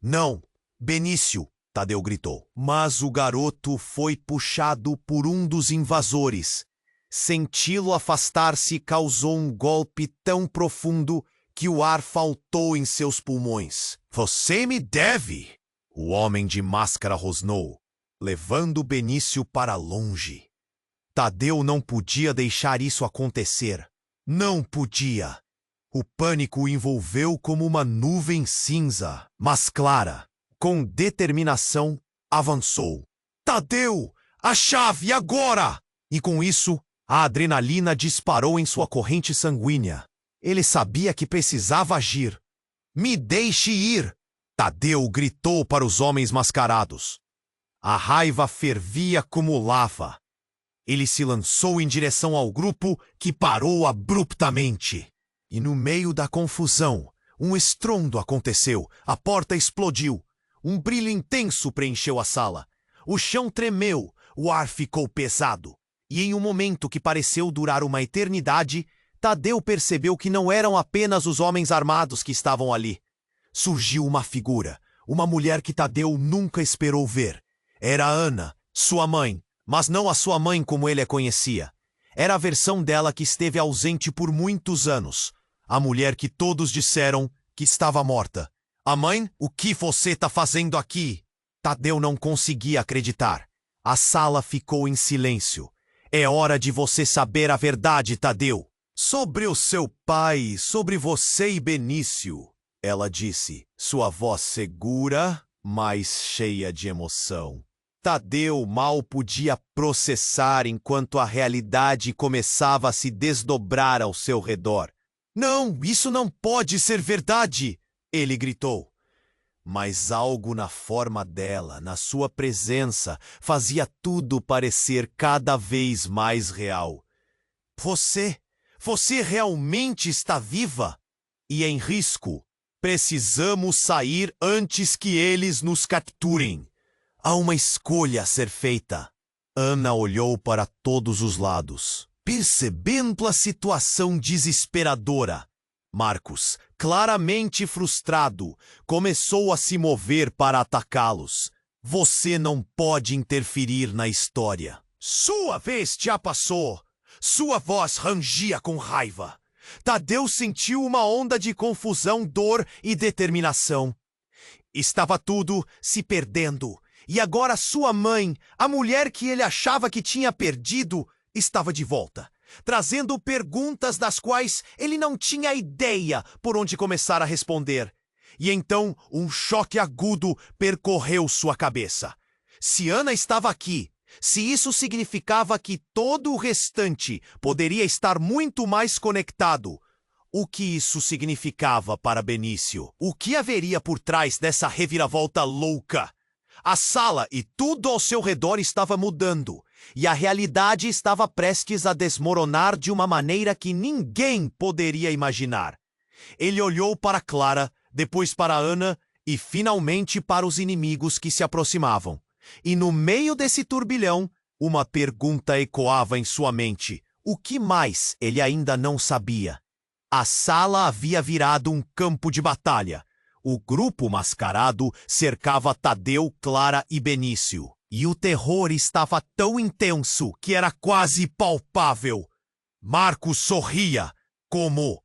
Não, Benício, Tadeu gritou. Mas o garoto foi puxado por um dos invasores. Senti-lo afastar-se causou um golpe tão profundo que o ar faltou em seus pulmões. Você me deve! O homem de máscara rosnou, levando Benício para longe. Tadeu não podia deixar isso acontecer. Não podia. O pânico o envolveu como uma nuvem cinza. Mas Clara, com determinação, avançou. Tadeu! A chave agora! E com isso, a adrenalina disparou em sua corrente sanguínea. Ele sabia que precisava agir. Me deixe ir! Tadeu gritou para os homens mascarados. A raiva fervia como lava. Ele se lançou em direção ao grupo, que parou abruptamente. E no meio da confusão, um estrondo aconteceu. A porta explodiu. Um brilho intenso preencheu a sala. O chão tremeu, o ar ficou pesado. E em um momento que pareceu durar uma eternidade, Tadeu percebeu que não eram apenas os homens armados que estavam ali. Surgiu uma figura, uma mulher que Tadeu nunca esperou ver. Era Ana, sua mãe, mas não a sua mãe como ele a conhecia. Era a versão dela que esteve ausente por muitos anos. A mulher que todos disseram que estava morta. A mãe, o que você tá fazendo aqui? Tadeu não conseguia acreditar. A sala ficou em silêncio. É hora de você saber a verdade, Tadeu. Sobre o seu pai, sobre você e Benício, ela disse, sua voz segura, mas cheia de emoção. Tadeu mal podia processar enquanto a realidade começava a se desdobrar ao seu redor. Não, isso não pode ser verdade! Ele gritou. Mas algo na forma dela, na sua presença, fazia tudo parecer cada vez mais real. Você realmente está viva? E em risco. Precisamos sair antes que eles nos capturem. Há uma escolha a ser feita. Ana olhou para todos os lados, percebendo a situação desesperadora. Marcos, claramente frustrado, começou a se mover para atacá-los. Você não pode interferir na história. Sua vez já passou. Sua voz rangia com raiva. Tadeu sentiu uma onda de confusão, dor e determinação. Estava tudo se perdendo. E agora sua mãe, a mulher que ele achava que tinha perdido, estava de volta, trazendo perguntas das quais ele não tinha ideia por onde começar a responder. E então um choque agudo percorreu sua cabeça. Se Ana estava aqui, se isso significava que todo o restante poderia estar muito mais conectado, o que isso significava para Benício? O que haveria por trás dessa reviravolta louca? A sala e tudo ao seu redor estava mudando, e a realidade estava prestes a desmoronar de uma maneira que ninguém poderia imaginar. Ele olhou para Clara, depois para Ana e finalmente para os inimigos que se aproximavam. E no meio desse turbilhão, uma pergunta ecoava em sua mente. O que mais ele ainda não sabia? A sala havia virado um campo de batalha. O grupo mascarado cercava Tadeu, Clara e Benício. E o terror estava tão intenso que era quase palpável. Marcos sorria, como...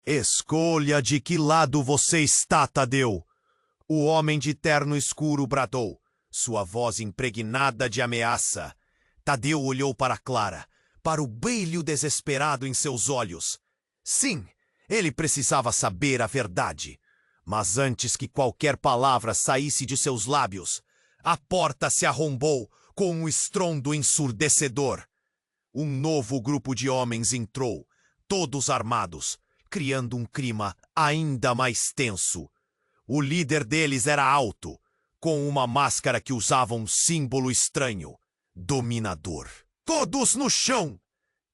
Escolha de que lado você está, Tadeu. O homem de terno escuro bradou, sua voz impregnada de ameaça. Tadeu olhou para Clara, para o brilho desesperado em seus olhos. Sim, ele precisava saber a verdade. Mas antes que qualquer palavra saísse de seus lábios, a porta se arrombou com um estrondo ensurdecedor. Um novo grupo de homens entrou, todos armados, criando um clima ainda mais tenso. O líder deles era alto, com uma máscara que usava um símbolo estranho. Dominador. Todos no chão!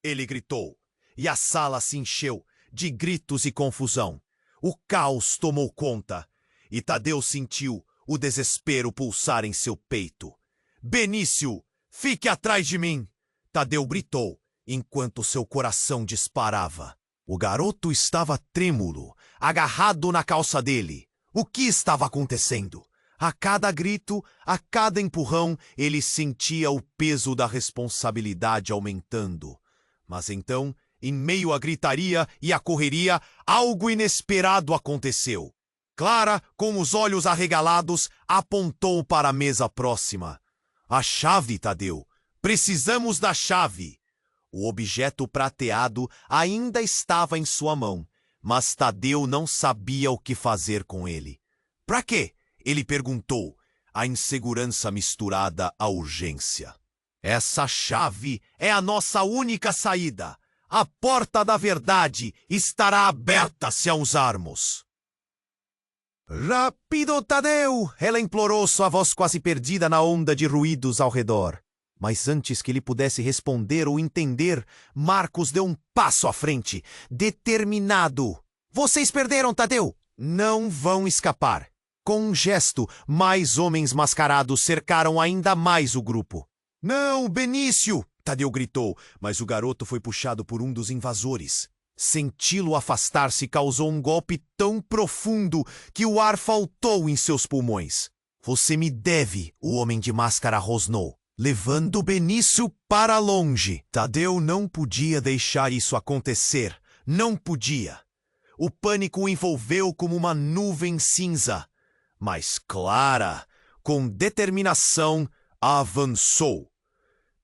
Ele gritou, e a sala se encheu de gritos e confusão. O caos tomou conta, e Tadeu sentiu o desespero pulsar em seu peito. Benício, fique atrás de mim! Tadeu gritou, enquanto seu coração disparava. O garoto estava trêmulo, agarrado na calça dele. O que estava acontecendo? A cada grito, a cada empurrão, ele sentia o peso da responsabilidade aumentando. Mas então, em meio à gritaria e à correria, algo inesperado aconteceu. Clara, com os olhos arregalados, apontou para a mesa próxima. A chave, Tadeu. Precisamos da chave. O objeto prateado ainda estava em sua mão, mas Tadeu não sabia o que fazer com ele. Para quê? Ele perguntou, a insegurança misturada à urgência. Essa chave é a nossa única saída. A porta da verdade estará aberta se a usarmos. Rápido, Tadeu! Ela implorou, sua voz quase perdida na onda de ruídos ao redor. Mas antes que ele pudesse responder ou entender, Marcos deu um passo à frente, determinado. Vocês perderam, Tadeu! Não vão escapar. Com um gesto, mais homens mascarados cercaram ainda mais o grupo. Não, Benício! Tadeu gritou, mas o garoto foi puxado por um dos invasores. Senti-lo afastar-se causou um golpe tão profundo que o ar faltou em seus pulmões. Você me deve, o homem de máscara rosnou. levando Benício para longe. Tadeu não podia deixar isso acontecer. Não podia. O pânico o envolveu como uma nuvem cinza, mas clara, com determinação, avançou.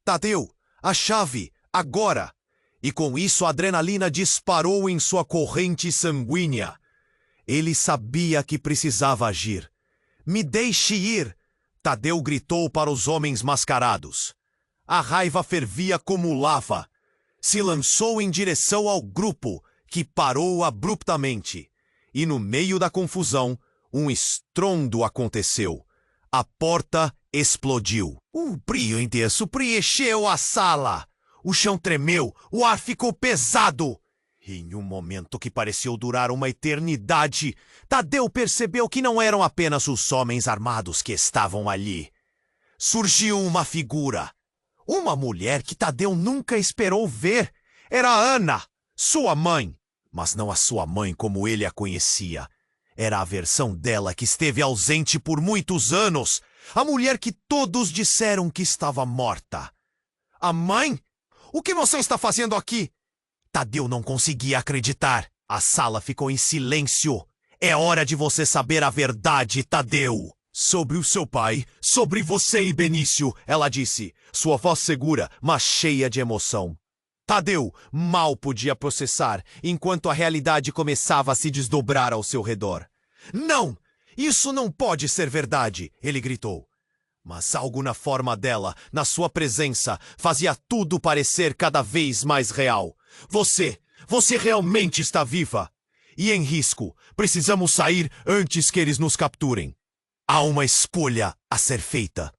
Tadeu, a chave, agora! E com isso a adrenalina disparou em sua corrente sanguínea. Ele sabia que precisava agir. Me deixe ir! Tadeu gritou para os homens mascarados. A raiva fervia como lava. Se lançou em direção ao grupo, que parou abruptamente. E no meio da confusão, um estrondo aconteceu. A porta explodiu. O brilho intenso preencheu a sala. O chão tremeu, o ar ficou pesado. Em um momento que pareceu durar uma eternidade, Tadeu percebeu que não eram apenas os homens armados que estavam ali. Surgiu uma figura. Uma mulher que Tadeu nunca esperou ver. Era Ana, sua mãe. Mas não a sua mãe como ele a conhecia. Era a versão dela que esteve ausente por muitos anos. A mulher que todos disseram que estava morta. A mãe? O que você está fazendo aqui? Tadeu não conseguia acreditar. A sala ficou em silêncio. É hora de você saber a verdade, Tadeu. Sobre o seu pai, sobre você e Benício, ela disse, sua voz segura, mas cheia de emoção. Tadeu mal podia processar, enquanto a realidade começava a se desdobrar ao seu redor. Não! Isso não pode ser verdade! Ele gritou. Mas algo na forma dela, na sua presença, fazia tudo parecer cada vez mais real. Você realmente está viva! E em risco, precisamos sair antes que eles nos capturem. Há uma escolha a ser feita.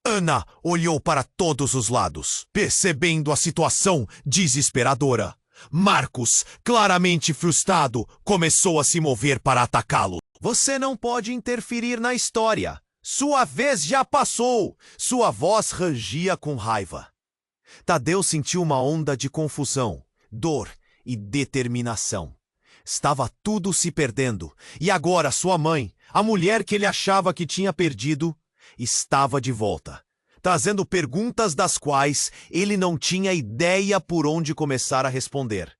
Ana olhou para todos os lados, percebendo a situação desesperadora. Marcos, claramente frustrado, começou a se mover para atacá-lo. Você não pode interferir na história. Sua vez já passou. Sua voz rangia com raiva. Tadeu sentiu uma onda de confusão, dor e determinação. Estava tudo se perdendo. E agora sua mãe, a mulher que ele achava que tinha perdido, estava de volta, trazendo perguntas das quais ele não tinha ideia por onde começar a responder.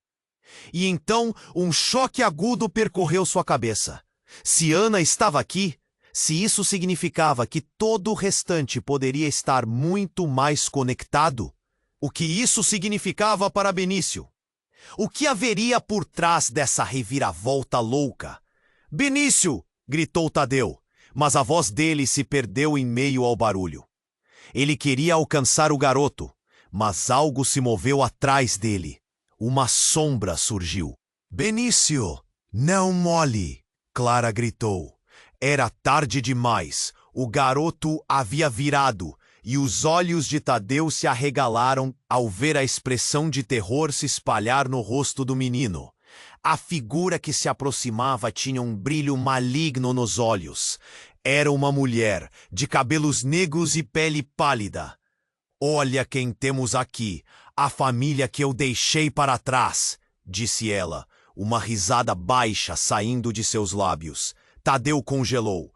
E então um choque agudo percorreu sua cabeça. Se Ana estava aqui, se isso significava que todo o restante poderia estar muito mais conectado, o que isso significava para Benício? O que haveria por trás dessa reviravolta louca? Benício! Gritou Tadeu, mas a voz dele se perdeu em meio ao barulho. Ele queria alcançar o garoto, mas algo se moveu atrás dele. Uma sombra surgiu. Benício, não mole! Clara gritou. Era tarde demais. O garoto havia virado, e os olhos de Tadeu se arregalaram ao ver a expressão de terror se espalhar no rosto do menino. A figura que se aproximava tinha um brilho maligno nos olhos. Era uma mulher, de cabelos negros e pele pálida. Olha quem temos aqui, a família que eu deixei para trás, disse ela, uma risada baixa saindo de seus lábios. Tadeu congelou.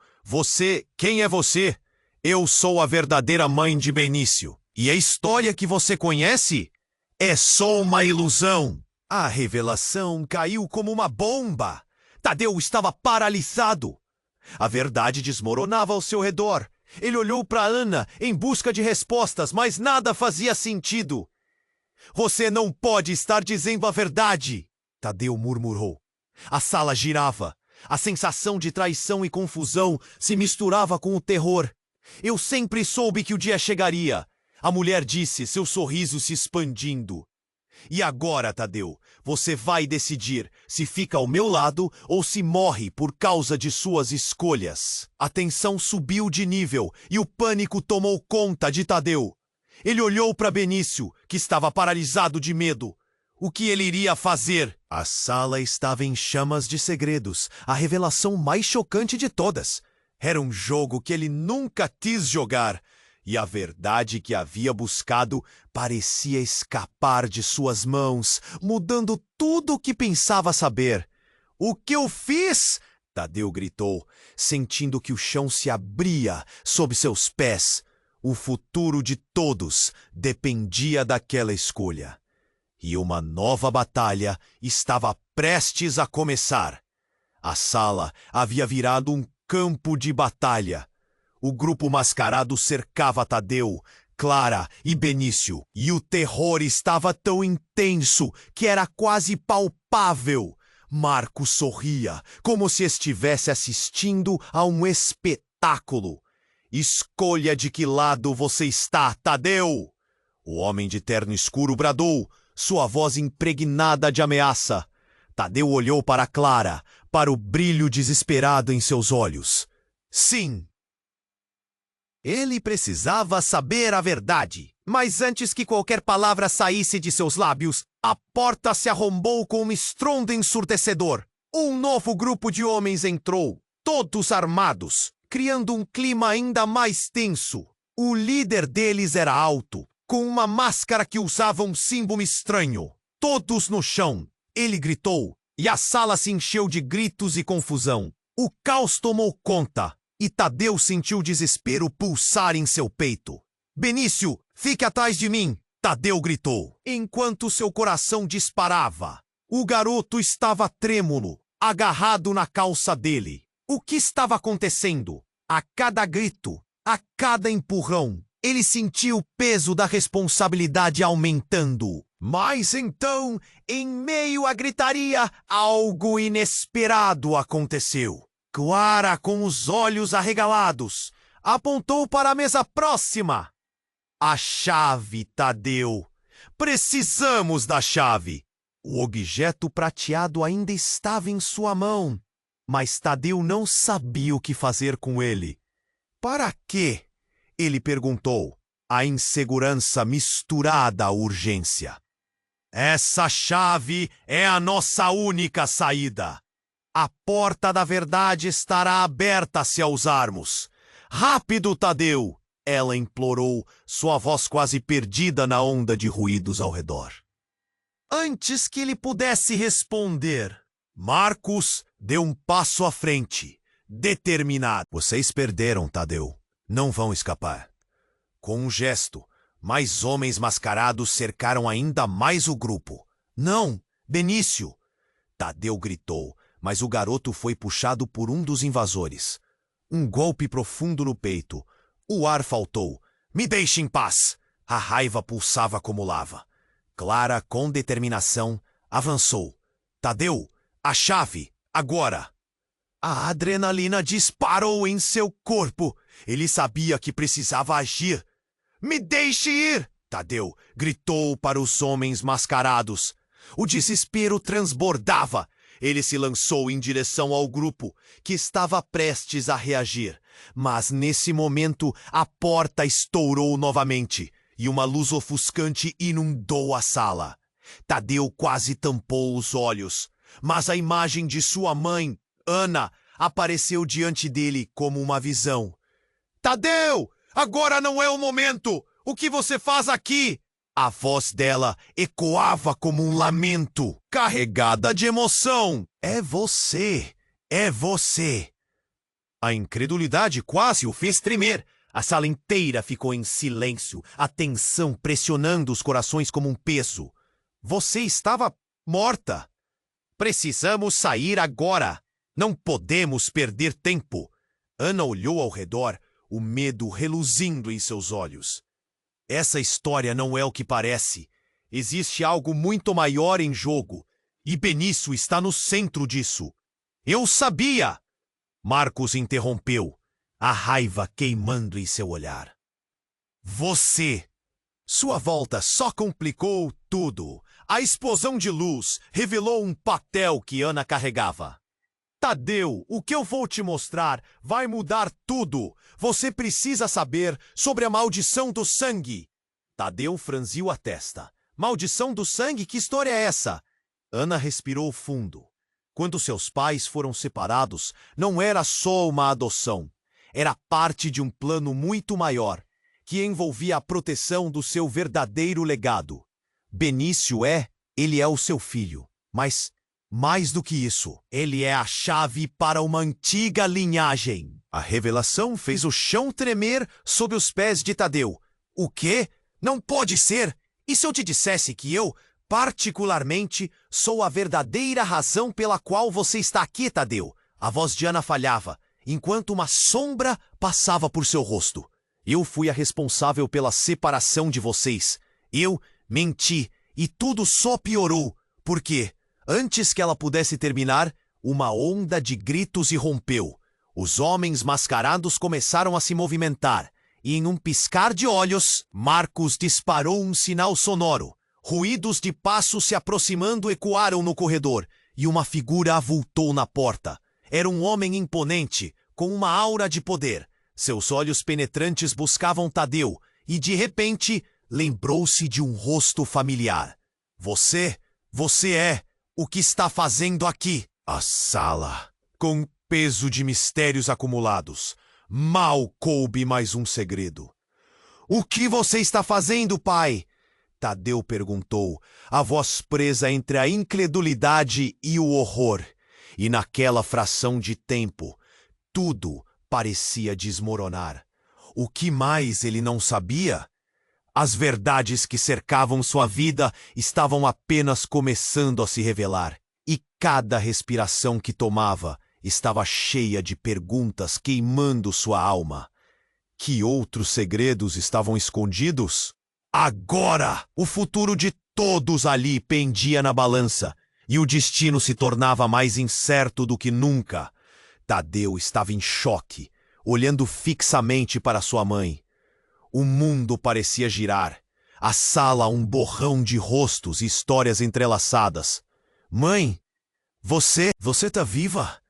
Quem é você? Eu sou a verdadeira mãe de Benício. E a história que você conhece é só uma ilusão. A revelação caiu como uma bomba. Tadeu estava paralisado. A verdade desmoronava ao seu redor. Ele olhou para Ana em busca de respostas, mas nada fazia sentido. Você não pode estar dizendo a verdade, Tadeu murmurou. A sala girava. A sensação de traição e confusão se misturava com o terror. Eu sempre soube que o dia chegaria, a mulher disse, seu sorriso se expandindo. E agora, Tadeu, você vai decidir se fica ao meu lado ou se morre por causa de suas escolhas. A tensão subiu de nível e o pânico tomou conta de Tadeu. Ele olhou para Benício, que estava paralisado de medo. O que ele iria fazer? A sala estava em chamas de segredos, a revelação mais chocante de todas. Era um jogo que ele nunca quis jogar. E a verdade que havia buscado parecia escapar de suas mãos, mudando tudo o que pensava saber. O que eu fiz? Tadeu gritou, sentindo que o chão se abria sob seus pés. O futuro de todos dependia daquela escolha. E uma nova batalha estava prestes a começar. A sala havia virado um campo de batalha. O grupo mascarado cercava Tadeu, Clara e Benício, e o terror estava tão intenso que era quase palpável. Marcos sorria, como se estivesse assistindo a um espetáculo. Escolha de que lado você está, Tadeu! O homem de terno escuro bradou, sua voz impregnada de ameaça. Tadeu olhou para Clara, para o brilho desesperado em seus olhos. Sim! Ele precisava saber a verdade. Mas antes que qualquer palavra saísse de seus lábios, a porta se arrombou com um estrondo ensurdecedor. Um novo grupo de homens entrou, todos armados, criando um clima ainda mais tenso. O líder deles era alto, com uma máscara que usava um símbolo estranho. Todos no chão. Ele gritou, e a sala se encheu de gritos e confusão. O caos tomou conta, e Tadeu sentiu o desespero pulsar em seu peito. Benício, fique atrás de mim! Tadeu gritou, enquanto seu coração disparava. O garoto estava trêmulo, agarrado na calça dele. O que estava acontecendo? A cada grito, a cada empurrão, ele sentia o peso da responsabilidade aumentando. Mas então, em meio à gritaria, algo inesperado aconteceu. Clara, com os olhos arregalados, apontou para a mesa próxima. A chave, Tadeu. Precisamos da chave. O objeto prateado ainda estava em sua mão, mas Tadeu não sabia o que fazer com ele. Para quê? Ele perguntou, a insegurança misturada à urgência. Essa chave é a nossa única saída. A porta da verdade estará aberta se a usarmos. Rápido, Tadeu! Ela implorou, sua voz quase perdida na onda de ruídos ao redor. Antes que ele pudesse responder, Marcos deu um passo à frente, determinado. Vocês perderam, Tadeu. Não vão escapar. Com um gesto, mais homens mascarados cercaram ainda mais o grupo. Não, Benício! Tadeu gritou, mas o garoto foi puxado por um dos invasores. Um golpe profundo no peito. O ar faltou. Me deixe em paz! A raiva pulsava como lava. Clara, com determinação, avançou. Tadeu, a chave, agora! A adrenalina disparou em seu corpo. Ele sabia que precisava agir. Me deixe ir! Tadeu gritou para os homens mascarados. O desespero transbordava. Ele se lançou em direção ao grupo, que estava prestes a reagir. Mas, nesse momento, a porta estourou novamente, e uma luz ofuscante inundou a sala. Tadeu quase tampou os olhos, mas a imagem de sua mãe, Ana, apareceu diante dele como uma visão. Tadeu! Agora não é o momento! O que você faz aqui? A voz dela ecoava como um lamento, carregada de emoção. É você! É você! A incredulidade quase o fez tremer. A sala inteira ficou em silêncio, a tensão pressionando os corações como um peso. Você estava morta. Precisamos sair agora. Não podemos perder tempo. Ana olhou ao redor, o medo reluzindo em seus olhos. Essa história não é o que parece. Existe algo muito maior em jogo. E Benício está no centro disso. Eu sabia! Marcos interrompeu, a raiva queimando em seu olhar. Você! Sua volta só complicou tudo. A explosão de luz revelou um papel que Ana carregava. Tadeu, o que eu vou te mostrar vai mudar tudo. Você precisa saber sobre a maldição do sangue. Tadeu franziu a testa. Maldição do sangue? Que história é essa? Ana respirou fundo. Quando seus pais foram separados, não era só uma adoção. Era parte de um plano muito maior, que envolvia a proteção do seu verdadeiro legado. Benício ele é o seu filho. Mas Mais do que isso, ele é a chave para uma antiga linhagem. A revelação fez o chão tremer sob os pés de Tadeu. O quê? Não pode ser! E se eu te dissesse que eu, particularmente, sou a verdadeira razão pela qual você está aqui, Tadeu? A voz de Ana falhava, enquanto uma sombra passava por seu rosto. Eu fui a responsável pela separação de vocês. Eu menti, e tudo só piorou. Por quê? Antes que ela pudesse terminar, uma onda de gritos irrompeu. Os homens mascarados começaram a se movimentar, e em um piscar de olhos, Marcos disparou um sinal sonoro. Ruídos de passos se aproximando ecoaram no corredor, e uma figura avultou na porta. Era um homem imponente, com uma aura de poder. Seus olhos penetrantes buscavam Tadeu, e de repente, lembrou-se de um rosto familiar. Você é... O que está fazendo aqui? A sala, com peso de mistérios acumulados, mal coube mais um segredo. O que você está fazendo, pai? Tadeu perguntou, a voz presa entre a incredulidade e o horror. E naquela fração de tempo, tudo parecia desmoronar. O que mais ele não sabia? As verdades que cercavam sua vida estavam apenas começando a se revelar, e cada respiração que tomava estava cheia de perguntas queimando sua alma. Que outros segredos estavam escondidos? Agora, o futuro de todos ali pendia na balança, e o destino se tornava mais incerto do que nunca. Tadeu estava em choque, olhando fixamente para sua mãe. O mundo parecia girar. A sala um borrão de rostos e histórias entrelaçadas. Mãe, você tá viva?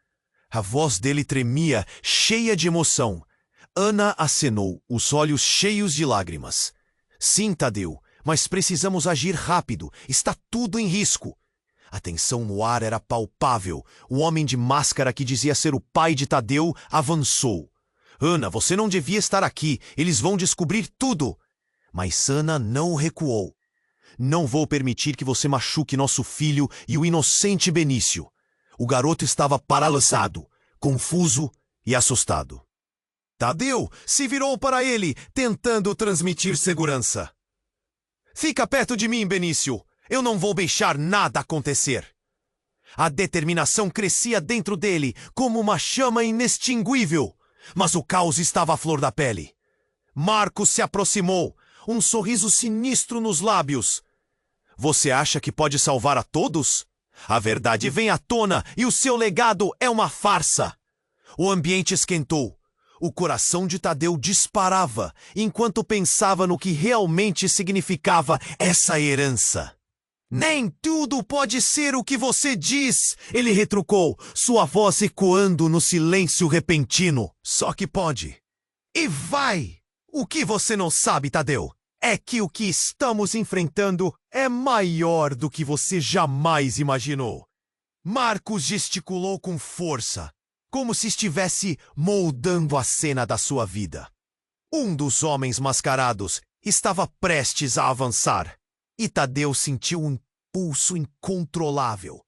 A voz dele tremia, cheia de emoção. Ana acenou, os olhos cheios de lágrimas. Sim, Tadeu, mas precisamos agir rápido. Está tudo em risco. A tensão no ar era palpável. O homem de máscara que dizia ser o pai de Tadeu avançou. Ana, você não devia estar aqui. Eles vão descobrir tudo. Mas Ana não recuou. Não vou permitir que você machuque nosso filho e o inocente Benício. O garoto estava paralisado, confuso e assustado. Tadeu se virou para ele, tentando transmitir segurança. Fica perto de mim, Benício. Eu não vou deixar nada acontecer. A determinação crescia dentro dele, como uma chama inextinguível. Mas o caos estava à flor da pele. Marcos se aproximou, um sorriso sinistro nos lábios. Você acha que pode salvar a todos? A verdade vem à tona e o seu legado é uma farsa. O ambiente esquentou. O coração de Tadeu disparava, enquanto pensava no que realmente significava essa herança. Nem tudo pode ser o que você diz, ele retrucou, sua voz ecoando no silêncio repentino. Só que pode. E vai! O que você não sabe, Tadeu, é que o que estamos enfrentando é maior do que você jamais imaginou. Marcos gesticulou com força, como se estivesse moldando a cena da sua vida. Um dos homens mascarados estava prestes a avançar. E Tadeu sentiu um pulso incontrolável.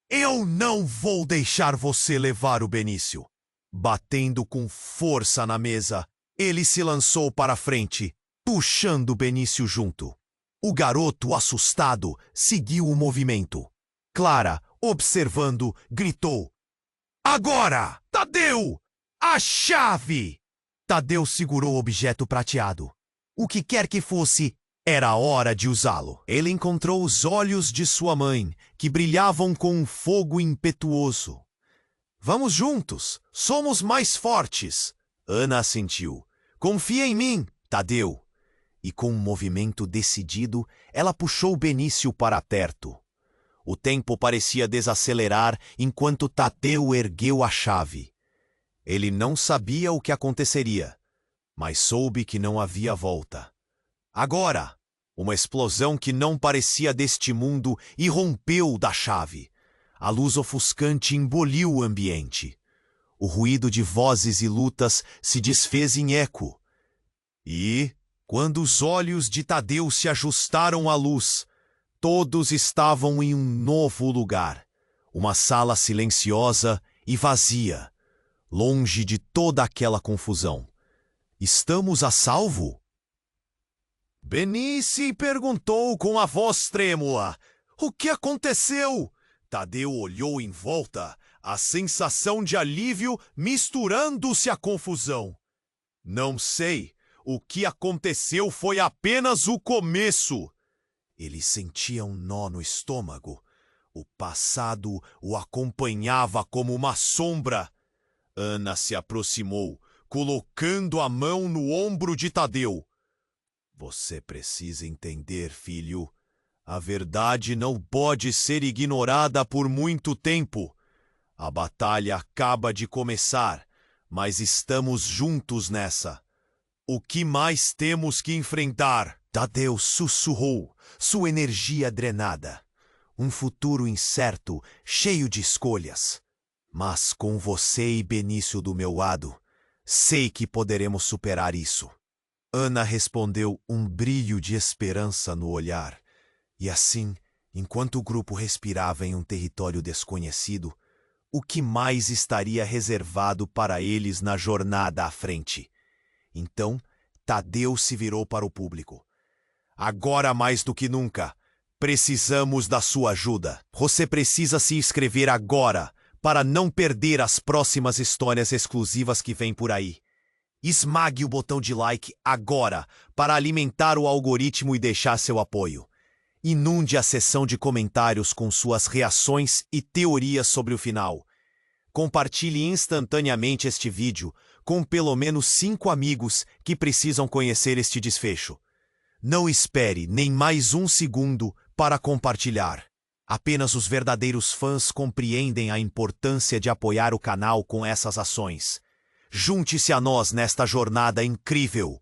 Eu não vou deixar você levar o Benício. Batendo com força na mesa, ele se lançou para a frente, puxando Benício junto. O garoto, assustado, seguiu o movimento. Clara, observando, gritou. Agora, Tadeu! A chave! Tadeu segurou o objeto prateado. O que quer que fosse, era hora de usá-lo. Ele encontrou os olhos de sua mãe, que brilhavam com um fogo impetuoso. Vamos juntos, somos mais fortes. Ana assentiu. Confia em mim, Tadeu. E com um movimento decidido, ela puxou Benício para perto. O tempo parecia desacelerar enquanto Tadeu ergueu a chave. Ele não sabia o que aconteceria, mas soube que não havia volta. Agora, uma explosão que não parecia deste mundo irrompeu da chave. A luz ofuscante emboliu o ambiente. O ruído de vozes e lutas se desfez em eco. E, quando os olhos de Tadeu se ajustaram à luz, todos estavam em um novo lugar. Uma sala silenciosa e vazia, longe de toda aquela confusão. Estamos a salvo? Benice perguntou com a voz trêmula. O que aconteceu? Tadeu olhou em volta, a sensação de alívio misturando-se à confusão. Não sei. O que aconteceu foi apenas o começo. Ele sentia um nó no estômago. O passado o acompanhava como uma sombra. Ana se aproximou, colocando a mão no ombro de Tadeu. Você precisa entender, filho. A verdade não pode ser ignorada por muito tempo. A batalha acaba de começar, mas estamos juntos nessa. O que mais temos que enfrentar? Tadeu sussurrou, sua energia drenada. Um futuro incerto, cheio de escolhas. Mas com você e Benício do meu lado, sei que poderemos superar isso. Ana respondeu, um brilho de esperança no olhar. E assim, enquanto o grupo respirava em um território desconhecido, o que mais estaria reservado para eles na jornada à frente? Então, Tadeu se virou para o público. Agora mais do que nunca, precisamos da sua ajuda. Você precisa se inscrever agora para não perder as próximas histórias exclusivas que vêm por aí. Esmague o botão de like agora para alimentar o algoritmo e deixar seu apoio. Inunde a seção de comentários com suas reações e teorias sobre o final. Compartilhe instantaneamente este vídeo com pelo menos 5 amigos que precisam conhecer este desfecho. Não espere nem mais um segundo para compartilhar. Apenas os verdadeiros fãs compreendem a importância de apoiar o canal com essas ações. Junte-se a nós nesta jornada incrível.